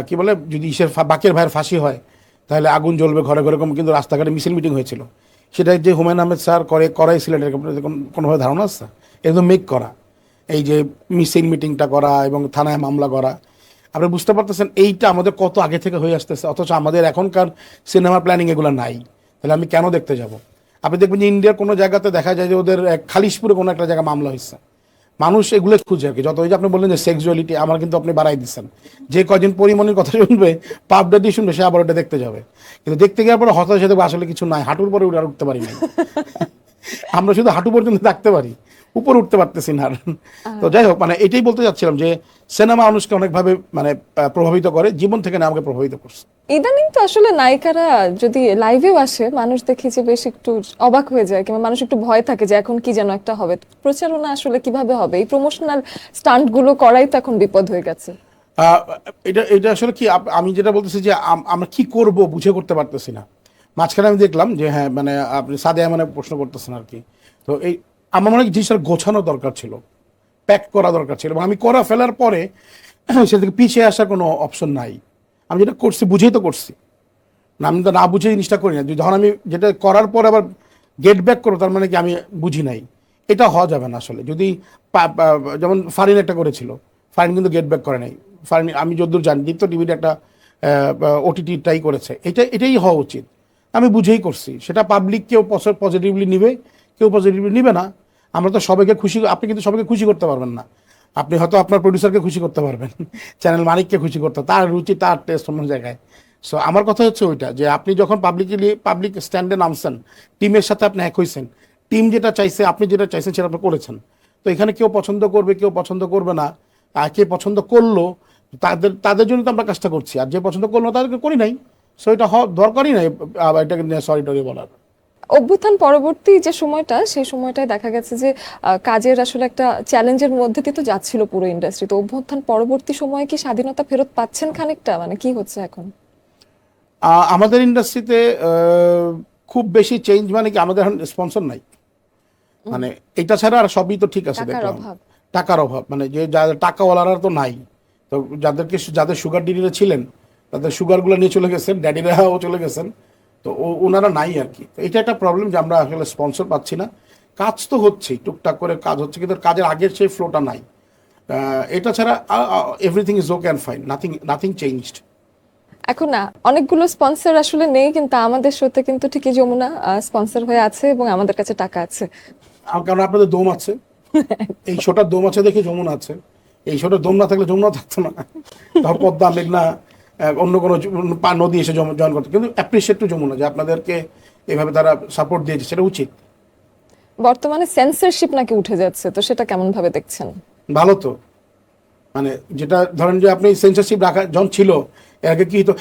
কি বলে যদি বাকের ভাইয়ের ফাঁসি হয় তাহলে আগুন জ্বলবে ঘরে ঘরে, কিন্তু রাস্তাঘাটে মিছিল মিটিং হয়েছিল, সেটা যে হুমায়ুন আহমেদ স্যার করাইছিলেন এরকম কোনোভাবে ধারণা আছে? একদম মেক করা, এই যে মিছিল মিটিংটা করা এবং থানায় মামলা করা, আপনি বুঝতে পারতেছেন এইটা আমাদের কত আগে থেকে হয়ে আসতেছে, অথচ আমাদের এখনকার সিনেমা প্ল্যানিং এগুলো নাই। তাহলে আমি কেন দেখতে যাব? আপনি দেখবেন যে ইন্ডিয়ার কোনো জায়গাতে দেখা যায় যে ওদের খালিশপুরে কোনো একটা জায়গায় মামলা হয়েছে, মানুষ এগুলো খুঁজে আর কি। যত ওই যে আপনি বললেন যে সেক্সুয়ালিটি, আমার কিন্তু আপনি বাড়াই দিচ্ছেন, যে কয়জন পরিমণির কথা শুনবে, পাবদা দিয়ে শুনবে, সে আবার ওটা দেখতে যাবে, কিন্তু দেখতে গিয়ে পরে হতাশ হয়ে আসলে কিছু নাই, হাঁটুর পরে আর উঠতে পারি না। আমরা শুধু হাঁটু পর্যন্ত থাকতে পারি, উপরে উঠতে পারতেছি না। তো যাই হোক, মানে এটাই বলতে চাচ্ছিলাম যে সিনেমা মানুষকে অনেকভাবে মানে প্রভাবিত করে, জীবন থেকে না আমাকে প্রভাবিত করছে। ইদানিং তো আসলে নায়িকারা যদি লাইভেও আসে, মানুষ দেখি যে বেশ একটু অবাক হয়ে যায়, কিংবা মানুষ একটু ভয় থাকে যে এখন কি যেন একটা হবে। প্রচারণা আসলে কিভাবে হবে? এই প্রমোশনাল স্টান্ট গুলো করাই তো এখন বিপদ হয়ে গেছে। এটা এটা আসলে কি, আমি যেটা বলতেছি যে আমরা কি করব বুঝে করতে পারতেছি না। মাঝখানে আমি দেখলাম যে হ্যাঁ, মানে আপনি সাদিয়া মানে প্রশ্ন করতেছেন আর কি। তো এই আমার মনে হয় জিনিসটা গোছানো দরকার ছিল, প্যাক করা দরকার ছিল, এবং আমি করা ফেলার পরে সে থেকে পিছিয়ে আসার কোনো অপশন নাই। আমি যেটা করছি বুঝেই তো করছি না, আমি তো না বুঝে জিনিসটা করি না। যখন আমি যেটা করার পর আবার গেট ব্যাক করো, তার মানে কি আমি বুঝি নাই, এটা হওয়া যাবে না আসলে। যদি যেমন ফারিন একটা করেছিল, ফারিন কিন্তু গেট ব্যাক করে নাই। ফারিন আমি যতদূর জানি দীপ্ত টিভির একটা ওটিটি ট্রাই করেছে, এটাই হওয়া উচিত। আমি বুঝেই করছি, সেটা পাবলিক কেউ পজিটিভলি নিবে, কেউ পজিটিভলি নিবে না। আমরা তো সবাইকে খুশি, আপনি কিন্তু সবাইকে খুশি করতে পারবেন না। আপনি হয়তো আপনার প্রডিউসারকে খুশি করতে পারবেন, চ্যানেল মালিককে খুশি করতে, তার রুচি তার টেস্ট অন্য জায়গায়। সো আমার কথা হচ্ছে ওইটা, যে আপনি যখন পাবলিক স্ট্যান্ডে নামছেন, টিমের সাথে আপনি এক হয়েছেন, টিম যেটা চাইছে, আপনি যেটা চাইছেন সেটা আপনি করেছেন। তো এখানে কেউ পছন্দ করবে, কেউ পছন্দ করবে না, আর কে পছন্দ করলো তাদের জন্য তো আমরা কাজটা করছি, আর যে পছন্দ করলো তাদেরকে করি নাই। সো এটা দরকারই নাই এটাকে নিয়ে সরি টরি বলার। অভ্যুত্থান পরবর্তী যে সময়টা, সেই সময়টায় দেখা গেছে যে কাজের আসলে একটা চ্যালেঞ্জের মধ্যে দিয়ে তো যাচ্ছিল পুরো ইন্ডাস্ট্রি। তো অভ্যুত্থান পরবর্তী সময়ে কি স্বাধীনতা ফেরত পাচ্ছেন খানিকটা, মানে কি হচ্ছে এখন? আমাদের ইন্ডাস্ট্রিতে খুব বেশি চেঞ্জ, মানে কি আমাদের এখন স্পন্সর নাই, মানে এটা ছাড়া আর সবই তো ঠিক আছে। দেখলাম টাকার অভাব, মানে যে যাদের টাকাওয়ালারা তো নাই, তো যাদের সুগার ডিডিরা ছিলেন তাদের সুগারগুলো নিয়ে চলে গেছেন, ড্যাডিরাও চলে গেছেন, তো ওনারা নাই আর কি। তো এটা একটা প্রবলেম যে আমরা আসলে স্পন্সর পাচ্ছি না। কাজ তো হচ্ছে, টুকটাক করে কাজ হচ্ছে, কিন্তু কাজের আগের সেই ফ্লোটা নাই। এটা ছাড়া everything is okay and fine, nothing changed. এখন না অনেকগুলো স্পন্সর আসলে নেই, কিন্তু আমাদের শোতে কিন্তু ঠিকই যমুনা স্পন্সর হয়ে আছে এবং আমাদের কাছে টাকা আছে। কারণ আপনাদের দম আছে, এই শোটার দম আছে দেখে যমুনা আছে। এই শোটার দম না থাকলে যমুনা থাকতো না। ধর পদ্মা, মেঘনা, অন্য কোনো নদী এসে জয়েন করতো, কিন্তু অ্যাপ্রিসিয়েট টু যমুনা যে আপনাদেরকে এইভাবে তারা সাপোর্ট দিয়েছে, সেটা উচিত। বর্তমানে সেন্সরশিপ নাকি উঠে যাচ্ছে, তো সেটা কেমন ভাবে দেখছেন? ভালো তো, মানে যেটা ধরেন যে আপনি সেন্সরশিপ রাখা যখন ছিল, এর আগে কি তো